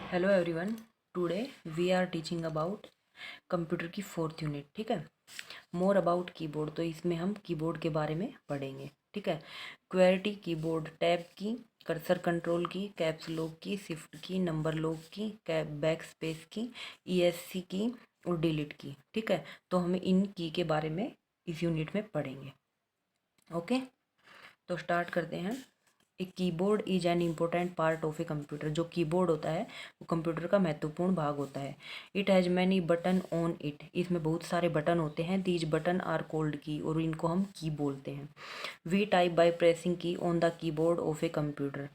Hello everyone. Today we are teaching about computer की fourth unit. ठीक है, more about keyboard. तो इसमें हम कीबोर्ड के बारे में पढ़ेंगे। ठीक है, क्वेरिटी कीबोर्ड, टैब की, कर्सर कंट्रोल की, कैप्स लॉक की, शिफ्ट की, नंबर लॉक की, कैप बैक स्पेस की, ESC की और डिलीट की। ठीक है, तो हम इन की के बारे में इस यूनिट में पढ़ेंगे। ओके, तो स्टार्ट करते हैं। A keyboard is an important part of a computer. जो कीबोर्ड होता है वो कंप्यूटर का महत्वपूर्ण भाग होता है। It has many button on it. इसमें बहुत सारे बटन होते हैं। दीज बटन आर कोल्ड की, और इनको हम की बोलते हैं। वी टाइप बाय प्रेसिंग की on the keyboard of a computer.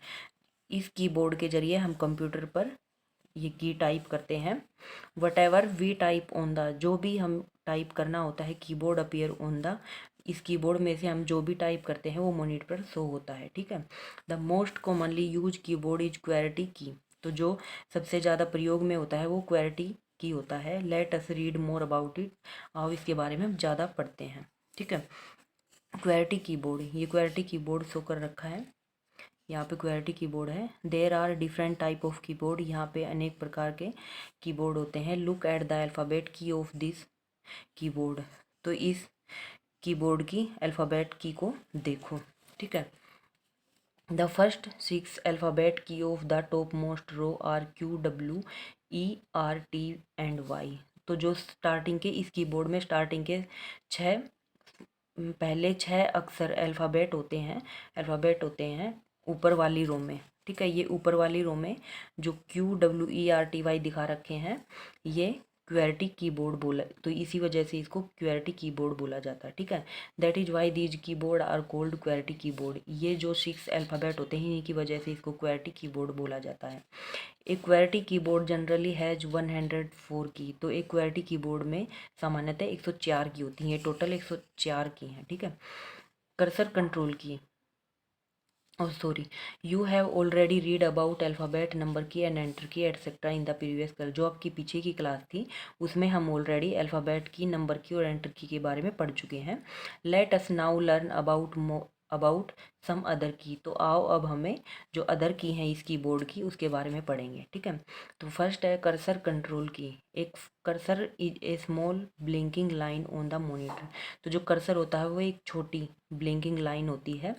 इस कीबोर्ड के जरिए हम कंप्यूटर पर ये की टाइप करते हैं। Whatever we type on the, जो भी हम टाइप करना होता है, कीबोर्ड अपीयर ऑन द, इस कीबोर्ड में से हम जो भी टाइप करते हैं वो मॉनिटर पर शो होता है। ठीक है, the most commonly use keyboard is QWERTY key. तो जो सबसे ज़्यादा प्रयोग में होता है वो क्वेरिटी की होता है। Let us read more about it. आओ इसके बारे में हम ज़्यादा पढ़ते हैं। ठीक है, क्वेरिटी कीबोर्ड, ये क्वेरिटी कीबोर्ड शो कर रखा है। यहाँ पे क्वेरिटी कीबोर्ड है। There are different type of keyboard. यहाँ पे अनेक प्रकार के कीबोर्ड होते हैं। Look at the alphabet key of this keyboard. तो इस कीबोर्ड की अल्फ़ाबेट की को देखो। ठीक है, the first 6 alphabet key of the top most row are QWERT and Y। तो जो स्टार्टिंग के इस कीबोर्ड में स्टार्टिंग के पहले 6 अक्षर अल्फ़ाबेट होते हैं ऊपर वाली रो में। ठीक है, ये ऊपर वाली रो में जो QWERTY दिखा रखे हैं ये क्वेरिटी कीबोर्ड बोला, तो इसी वजह से इसको क्वेरिटी कीबोर्ड बोला जाता है। ठीक है, that is why these keyboard are called QWERTY keyboard. ये जो 6 अल्फ़ाबेट होते हैं इन्हीं की वजह से इसको क्वेरिटी कीबोर्ड बोला जाता है। एक क्वेरिटी कीबोर्ड जनरली हैज 104 की। तो एक क्वेरिटी कीबोर्ड में सामान्यतः 104 की होती हैं। टोटल 104 की हैं। ठीक है, कर्सर कंट्रोल की, oh sorry, you have already read about alphabet, number की एंड एंटर की etcetera in the previous class. जो आपकी पीछे की क्लास थी उसमें हम ऑलरेडी अल्फ़ाबेट की, नंबर की और एंटर की के बारे में पढ़ चुके हैं। Let us now learn about some other key. तो आओ अब हमें जो अदर की हैं इस कीबोर्ड की उसके बारे में पढ़ेंगे। ठीक है, तो फर्स्ट है कर्सर कंट्रोल की। एक cursor is a small blinking line on the monitor. तो जो कर्सर होता है वो एक छोटी ब्लिंकिंग लाइन होती है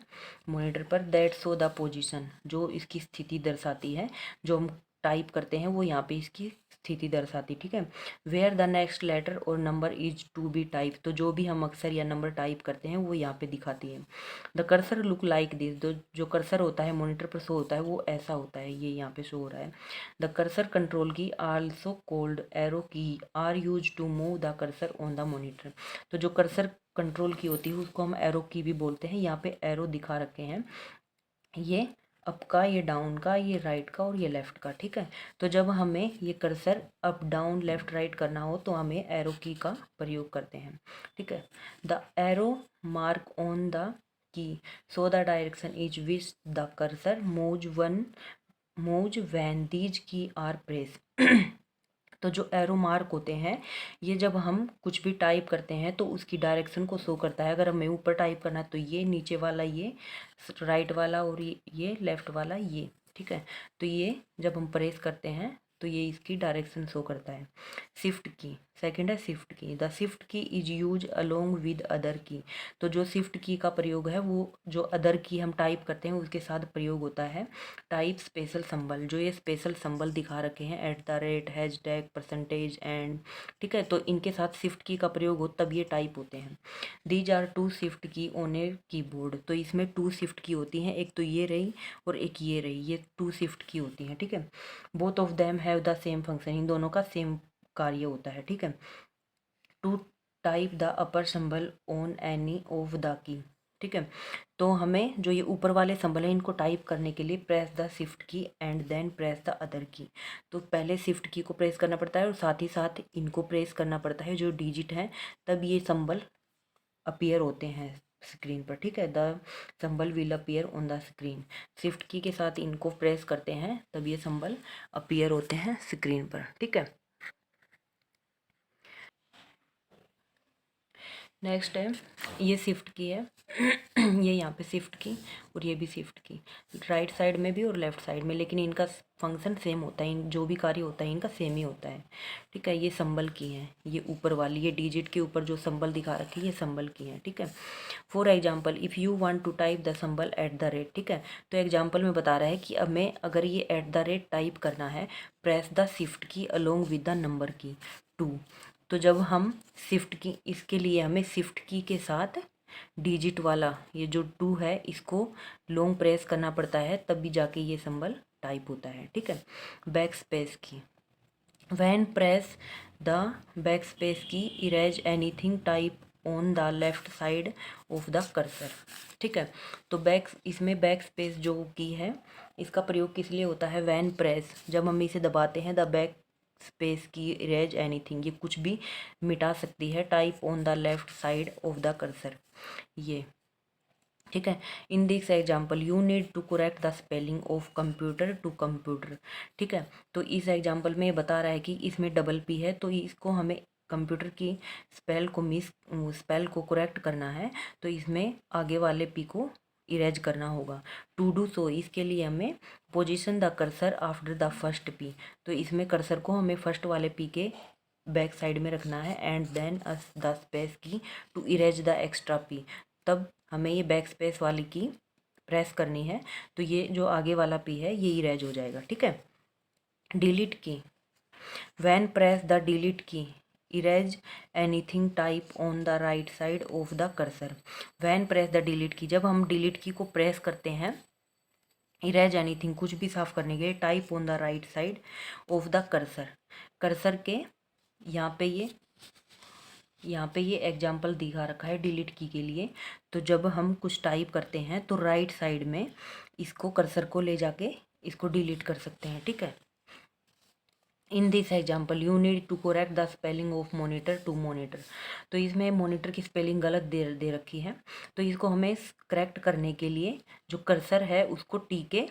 मॉनिटर पर। दैट शो द पोजीशन, जो इसकी स्थिति दर्शाती है। जो हम टाइप करते हैं वो यहाँ पे इसकी स्थिति दर्शाती। ठीक है, where the next letter or number is to be type. तो जो भी हम अक्षर या नंबर टाइप करते हैं वो यहाँ पे दिखाती है। The cursor look like this. जो कर्सर होता है मॉनिटर पर शो होता है वो ऐसा होता है, ये यहाँ पे शो हो रहा है। The cursor control key also called arrow key are use to move the cursor on the monitor. तो जो कर्सर कंट्रोल की होती है उसको हम एरो की भी बोलते हैं। यहाँ पे एरो दिखा रखे हैं, ये अप का, ये डाउन का, ये राइट का और ये लेफ्ट का। ठीक है, तो जब हमें ये cursor up down left right करना हो तो हमें एरो की का प्रयोग करते हैं। ठीक है, the arrow mark on the key so the direction is which the cursor moves when these की आर प्रेस। तो जो एरो मार्क होते हैं ये जब हम कुछ भी टाइप करते हैं तो उसकी डायरेक्शन को शो करता है। अगर हमें ऊपर टाइप करना है तो ये नीचे वाला ये राइट वाला, और ये लेफ्ट वाला ये। ठीक है, तो ये जब हम प्रेस करते हैं तो ये इसकी डायरेक्शन शो करता है। शिफ्ट की, सेकंड है शिफ्ट की। द शिफ्ट की is use along with other key. तो जो शिफ्ट की का प्रयोग है वो जो अदर की हम टाइप करते हैं उसके साथ प्रयोग होता है। टाइप स्पेशल सिंबल, जो ये स्पेशल सिंबल दिखा रखे हैं @ हैशटैग परसेंटेज एंड। ठीक है, तो इनके साथ शिफ्ट की का प्रयोग हो तब ये टाइप होते हैं। दीज आर टू शिफ्ट की ऑन ए कीबोर्ड। तो इसमें 2 शिफ्ट की होती हैं, एक तो ये रही और एक ये रही, ये 2 शिफ्ट की होती हैं। ठीक है, both of them have the same function. इन दोनों का सेम कार्य होता है। ठीक है, to type the upper symbol on any of the key. ठीक है, तो हमें जो ये ऊपर वाले सिंबल है इनको टाइप करने के लिए press the shift key and then press the other key. तो पहले शिफ्ट की को प्रेस करना पड़ता है और साथ ही साथ इनको प्रेस करना पड़ता है जो डिजिट है, तब ये सिंबल अपीयर होते हैं स्क्रीन पर। ठीक है, the symbol will appear on the screen. Shift की के साथ इनको प्रेस करते हैं तब ये सिंबल अपीयर होते हैं स्क्रीन पर। ठीक है, नेक्स्ट है ये शिफ्ट की है ये यहाँ पे शिफ्ट की और ये भी शिफ्ट की, राइट साइड में भी और लेफ्ट साइड में, लेकिन इनका फंक्शन सेम होता है, इन जो भी कार्य होता है इनका सेम ही होता है। ठीक है, ये संबल की हैं, ये ऊपर वाली, ये डिजिट के ऊपर जो संबल दिखा रखी है ये संबल की हैं। ठीक है, for example if you want to type the symbol at the rate. ठीक है, तो एग्जाम्पल में बता रहा है कि अब मैं अगर ये एट द रेट टाइप करना है, प्रेस द शिफ्ट की अलोंग विद द नंबर की 2। तो जब हम शिफ्ट की, इसके लिए हमें शिफ्ट की के साथ डिजिट वाला ये जो 2 है इसको लॉन्ग प्रेस करना पड़ता है, तब भी जाके ये सिंबल टाइप होता है। ठीक है, back space key, when press the back space key erase anything type on the left side of the cursor. ठीक है, तो इसमें बैक स्पेस जो की है इसका प्रयोग किस लिए होता है, व्हेन प्रेस, जब हम इसे दबाते हैं, the back space key erase anything, ये कुछ भी मिटा सकती है, type on the left side of the cursor ये। ठीक है, in this example you need to correct the spelling of computer to computer. ठीक है, तो इस एग्जाम्पल में ये बता रहा है कि इसमें डबल पी है, तो इसको हमें कंप्यूटर की स्पेल को करेक्ट करना है, तो इसमें आगे वाले पी को इरेज करना होगा। टू डू सो, इसके लिए हमें position the cursor after the first P, तो इसमें कर्सर को हमें फर्स्ट वाले पी के बैक साइड में रखना है, and then the space key to erase the extra P, तब हमें ये बैक स्पेस वाली की प्रेस करनी है, तो ये जो आगे वाला पी है ये इरेज हो जाएगा। ठीक है, डिलीट की, व्हेन प्रेस द डिलीट की erase anything type on the right side of the cursor. When press the delete की, जब हम डिलीट की को प्रेस करते हैं, इरेज एनीथिंग कुछ भी साफ करने के लिए, type on the right side of the cursor, cursor के यहाँ पे ये एग्जाम्पल दिखा रखा है डिलीट की के लिए, तो जब हम कुछ टाइप करते हैं तो राइट साइड में इसको कर्सर को ले जाके इसको डिलीट कर सकते हैं। ठीक है, in this example you need to correct the spelling of monitor to monitor, तो इसमें मोनीटर की स्पेलिंग गलत दे रखी है, तो इसको हमें करेक्ट करने के लिए जो कर्सर है उसको टी के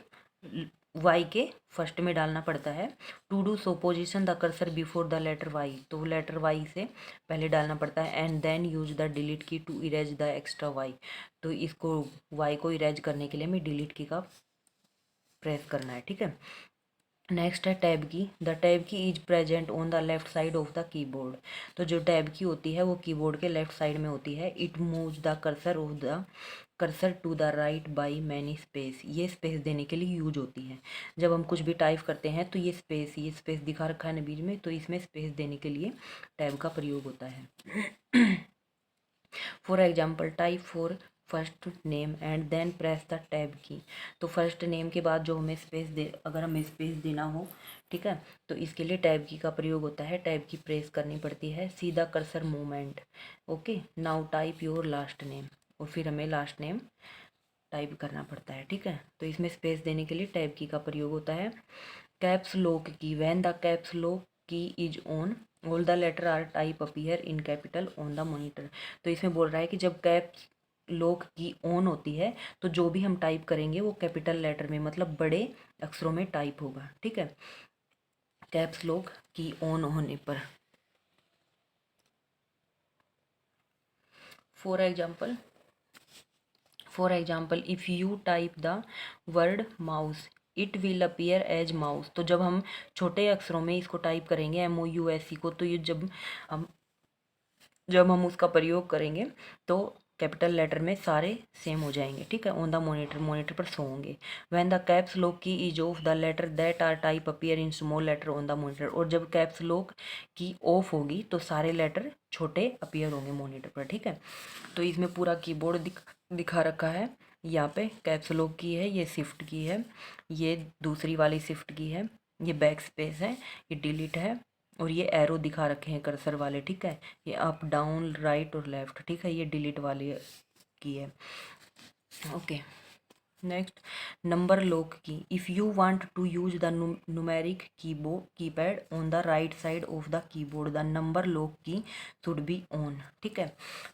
वाई के फर्स्ट में डालना पड़ता है। To do so position the cursor before the letter Y, तो लेटर वाई से पहले डालना पड़ता है, and then use the delete key to erase the extra Y, तो इसको वाई को इरेज करने के लिए हमें डिलीट की का प्रेस करना है। ठीक है, नेक्स्ट है टैब की, द टैब की is present on the left side of the keyboard, तो जो टैब की होती है वो कीबोर्ड के लेफ्ट साइड में होती है। It moves the cursor to the right by many space, ये स्पेस देने के लिए यूज होती है, जब हम कुछ भी टाइप करते हैं तो ये स्पेस दिखा रखा है ना बीच में, तो इसमें स्पेस देने के लिए टैब का प्रयोग होता है। For example type for first name and then press the tab key, तो फर्स्ट नेम के बाद जो हमें अगर हमें स्पेस देना हो, ठीक है, तो इसके लिए टैब की का प्रयोग होता है, टैब की प्रेस करनी पड़ती है, सीधा cursor movement. Okay, now type your last name, और फिर हमें लास्ट नेम टाइप करना पड़ता है। ठीक है, तो इसमें स्पेस देने के लिए टैब की का प्रयोग होता है। Caps lock key, when the caps lock key is on all the letter are type appear in capital on the monitor, तो इसमें बोल रहा है कि जब कैप्स लॉक की ऑन होती है तो जो भी हम टाइप करेंगे वो कैपिटल लेटर में, मतलब बड़े अक्षरों में टाइप होगा। ठीक है, कैप्स लॉक की ऑन होने पर। For example if you type the word mouse it will appear as mouse, तो जब हम छोटे अक्षरों में इसको टाइप करेंगे MOUSE को, तो ये जब हम उसका प्रयोग करेंगे तो कैपिटल लेटर में सारे सेम हो जाएंगे। ठीक है, ऑन द मॉनिटर पर शो होंगे। When the caps lock key is off the letter that are type appear in small letter on the monitor, और जब कैप्स लॉक की ऑफ होगी तो सारे लेटर छोटे अपीयर होंगे मॉनिटर पर। ठीक है, तो इसमें पूरा कीबोर्ड दिखा रखा है, यहाँ पे कैप्स लॉक की है, ये शिफ्ट की है, ये दूसरी वाली शिफ्ट की है, ये बैक स्पेस है, ये डिलीट है, और ये एरो दिखा रखे हैं कर्सर वाले। ठीक है, ये अप डाउन राइट और लेफ्ट। ठीक है, ये डिलीट वाली की है। Okay, next number lock key, if you want to use the numeric keypad on the right side of the keyboard the number lock key should be on. ठीक है,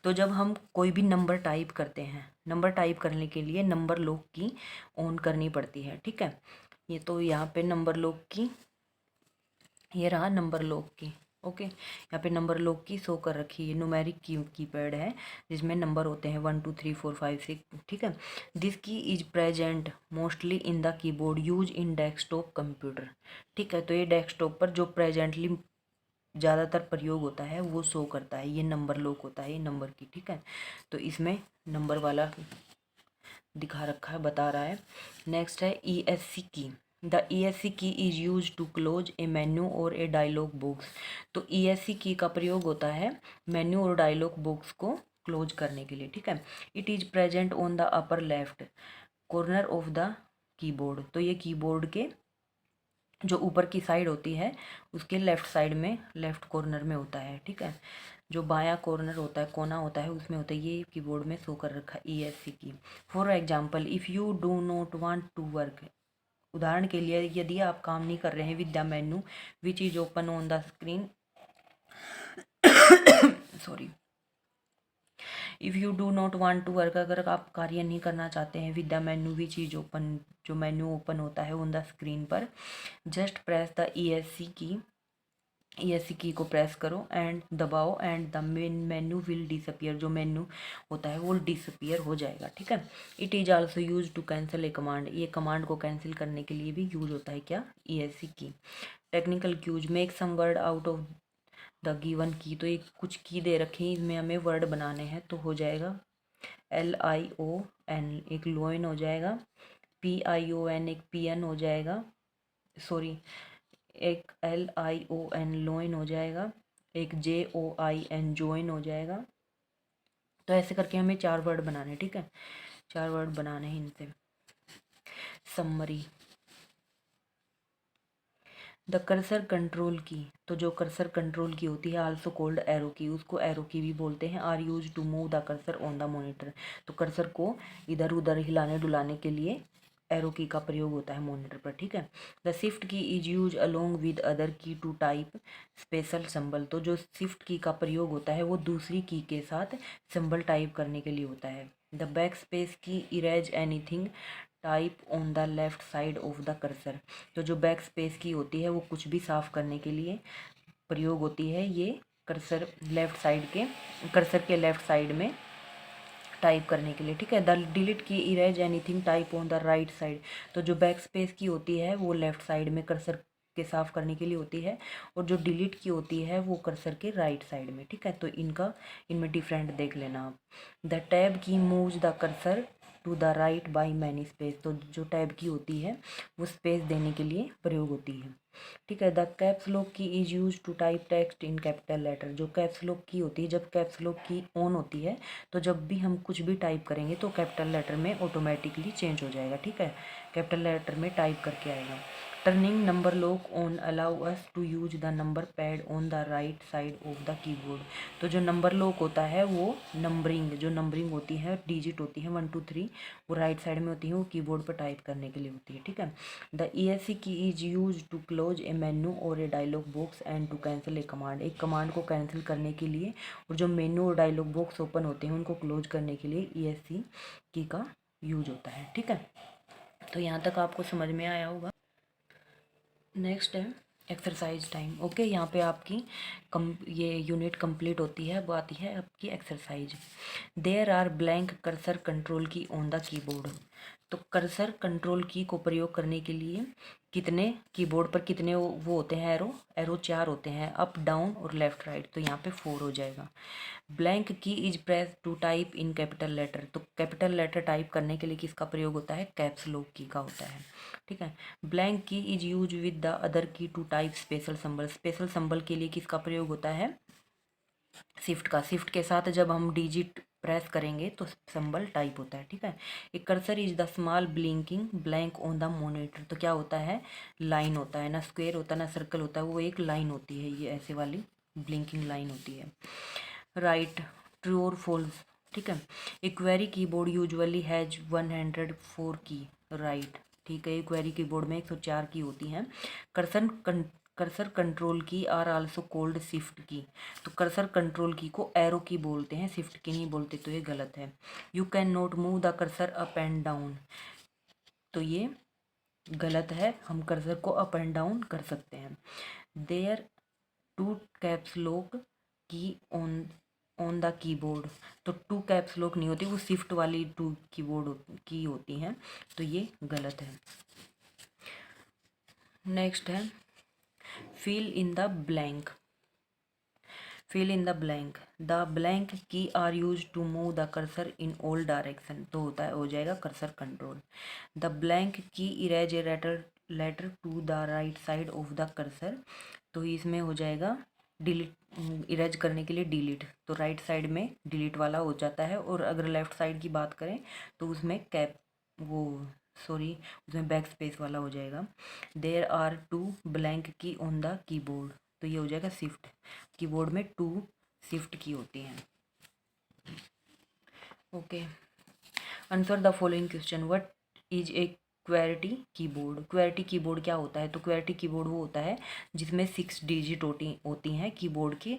तो जब हम कोई भी नंबर टाइप करते हैं, नंबर टाइप करने के लिए नंबर लॉक की ऑन करनी पड़ती है। ठीक है, ये तो यहाँ पे नंबर लॉक की, ये रहा नंबर लॉक की। ओके, यहाँ पे नंबर लॉक की शो कर रखी है, न्यूमेरिक कीपैड है जिसमें नंबर होते हैं 1 2 3 4 5 6, ठीक है। दिस की is present mostly in the keyboard use in desktop computer, ठीक है। तो ये डेस्कटॉप पर जो प्रेजेंटली ज़्यादातर प्रयोग होता है वो शो करता है, ये नंबर लॉक होता है, ये नंबर की, ठीक है। तो इसमें नंबर वाला दिखा रखा है, बता रहा है। नेक्स्ट है ESC key. The ESC key is use to close a menu और ए डायलॉग बॉक्स। तो ESC की का प्रयोग होता है मेन्यू और डायलॉग बॉक्स को क्लोज करने के लिए, ठीक है। It is present on the upper left corner of the keyboard. तो ये कीबोर्ड के जो ऊपर की साइड होती है उसके लेफ्ट साइड में, लेफ्ट कॉर्नर में होता है, ठीक है। जो बायां कॉर्नर होता है, कोना होता है, उसमें होता है, ये कीबोर्ड में शो कर रखा है ESC key. For example if you do not want to work, उदाहरण के लिए यदि आप काम नहीं कर रहे हैं with the menu which is open on the screen, sorry, if you do not want to work, अगर आप कार्य नहीं करना चाहते हैं with the menu which is open, जो मेन्यू ओपन होता है ऑन द स्क्रीन पर, just press the ESC key को प्रेस करो एंड दबाओ and the menu will disappear, जो मेन्यू होता है वो डिसअपियर हो जाएगा, ठीक है। It is also use to cancel a command, ये कमांड को कैंसिल करने के लिए भी यूज होता है क्या, ESC key. Technical cues, make some word out of the given key. तो एक कुछ की दे रखे हैं, इसमें हमें वर्ड बनाने हैं, तो हो जाएगा LION एक लोइन हो जाएगा, PION एक PN हो जाएगा, सॉरी एक LION लोइन हो जाएगा, एक JOIN जोइन हो जाएगा। तो ऐसे करके हमें 4 वर्ड बनाने, ठीक है, 4 वर्ड बनाने हैं इनसे। समरी, द कर्सर कंट्रोल की। तो जो कर्सर कंट्रोल की होती है आल्सो कोल्ड एरो की, उसको एरो की भी बोलते हैं। Are use to move the cursor on the monitor. तो कर्सर को इधर उधर हिलाने डुलाने के लिए एरो की का प्रयोग होता है मॉनिटर पर, ठीक है। द शिफ्ट की is use along with other key to type special symbol. तो जो शिफ्ट की का प्रयोग होता है वो दूसरी की के साथ सिंबल टाइप करने के लिए होता है। The back space key erase anything type on the left side of the cursor. तो जो बैक स्पेस की होती है वो कुछ भी साफ करने के लिए प्रयोग होती है, ये कर्सर लेफ्ट साइड के, कर्सर के लेफ्ट साइड में टाइप करने के लिए, ठीक है। द डिलीट की erase anything type on the right side. तो जो बैक स्पेस की होती है वो लेफ्ट साइड में कर्सर के साफ करने के लिए होती है, और जो डिलीट की होती है वो कर्सर के राइट साइड में, ठीक है। तो इनमें डिफरेंट देख लेना आप। The tab key moves the cursor to the right by many space. तो जो टैब की होती है वो स्पेस देने के लिए प्रयोग होती है, ठीक है। The caps lock key is use to type text in capital letter. जो कैप्स लॉक की होती है, जब कैप्स लॉक की ऑन होती है तो जब भी हम कुछ भी टाइप करेंगे तो कैपिटल लेटर में ऑटोमेटिकली चेंज हो जाएगा, ठीक है, कैपिटल लेटर में टाइप करके आएगा। Turning number lock on allow us to use the number pad on the right side of the keyboard. तो जो नंबर लॉक होता है वो नंबरिंग, जो नंबरिंग होती है डिजिट होती है 1 2 3, वो राइट साइड में होती है, वो कीबोर्ड पर टाइप करने के लिए होती है, ठीक है। The ESC key is use to close a menu और a dialog box and to cancel a command. एक कमांड को कैंसिल करने के लिए और जो मेन्यू और डायलॉग बॉक्स ओपन होते हैं उनको क्लोज करने के लिए ESC की का यूज होता है, ठीक है। तो यहाँ तक आपको समझ में आया होगा। नेक्स्ट है एक्सरसाइज टाइम। ओके, यहाँ पे आपकी ये यूनिट कंप्लीट होती है, वो आती है आपकी exercise. There are blank cursor control key on the keyboard. तो कर्सर कंट्रोल की को प्रयोग करने के लिए कितने कीबोर्ड पर कितने वो होते हैं, एरो एरो 4 होते हैं, अप डाउन और लेफ्ट राइट। तो यहाँ पे 4 हो जाएगा। Blank key is press to type in capital letter. तो कैपिटल लेटर टाइप करने के लिए किसका प्रयोग होता है, कैप्स लॉक की का होता है, ठीक है। Blank key is use with the other key to type special symbol. Special symbol के लिए किसका प्रयोग होता है, शिफ्ट का। शिफ्ट के साथ जब हम डिजिट प्रेस करेंगे तो सिंबल टाइप होता है, ठीक है। एक cursor is the small blinking blank on the monitor. तो क्या होता है, लाइन होता है, ना स्क्वायर होता है ना सर्कल होता है, वो एक लाइन होती है, ये ऐसे वाली ब्लिंकिंग लाइन होती है। राइट, ट्रू और फॉल्स, ठीक है। ए क्वेरी कीबोर्ड यूजुअली हैज 104 की, राइट, ठीक है। क्वेरी कीबोर्ड में 104 की होती हैं। कर्सर कंट्रोल की आर आल्सो कोल्ड शिफ्ट की। तो कर्सर कंट्रोल की को एरो की बोलते हैं, शिफ्ट की नहीं बोलते, तो ये गलत है। You can not move the cursor up and down. तो ये गलत है, हम कर्सर को अप एंड डाउन कर सकते हैं। देयर टू कैप्स लॉक की ऑन द कीबोर्ड, तो टू कैप्स लॉक नहीं होती, वो शिफ्ट वाली टू कीबोर्ड की होती हैं, तो ये गलत है। नेक्स्ट है fill in the blank. Fill in the blank, the blank key are use to move the cursor in all direction, तो होता है, हो जाएगा cursor control. The blank key erase a letter to the right side of the cursor, तो इसमें हो जाएगा delete, erase करने के लिए डिलीट, तो राइट साइड में डिलीट वाला हो जाता है। और अगर लेफ्ट साइड की बात करें तो उसमें कैप वो सॉरी उसमें बैक स्पेस वाला हो जाएगा। There are two blank key on the keyboard, तो ये हो जाएगा शिफ्ट, कीबोर्ड में टू शिफ्ट की होती हैं। Okay, answer the following question, what is a QWERTY keyboard. QWERTY keyboard क्या होता है, तो क्वेरिटी कीबोर्ड वो होता है जिसमें 6 डिजिट होती हैं कीबोर्ड के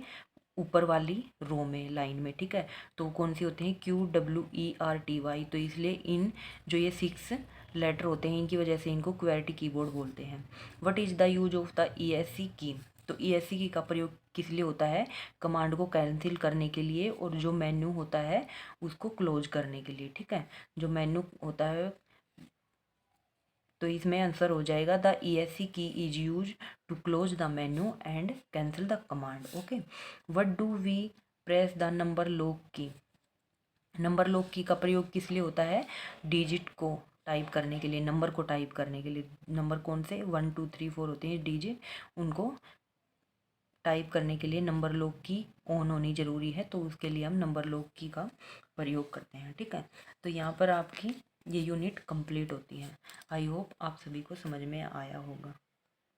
ऊपर वाली रो में, लाइन में, ठीक है। तो कौन सी होती हैं, QWERTY, तो इसलिए इन जो ये 6 लेटर होते हैं इनकी वजह से इनको क्वेरिटी कीबोर्ड बोलते हैं। What is the use of the ESC की, तो ESC की का प्रयोग किस लिए होता है, कमांड को कैंसिल करने के लिए, और जो मेन्यू होता है उसको क्लोज करने के लिए, ठीक है। जो मेन्यू होता है, तो इसमें आंसर हो जाएगा the ESC key is use to close the menu and cancel the command. Okay, what do we press the number lock key. Number lock key का प्रयोग किस लिए होता है, डिजिट को टाइप करने के लिए, नंबर को टाइप करने के लिए। नंबर कौन से 1 2 3 4 होते हैं डिजिट, उनको टाइप करने के लिए नंबर लॉक की ऑन होनी ज़रूरी है, तो उसके लिए हम नंबर लॉक की का प्रयोग करते हैं, ठीक है। तो यहाँ पर आपकी ये यूनिट कंप्लीट होती है। आई होप आप सभी को समझ में आया होगा।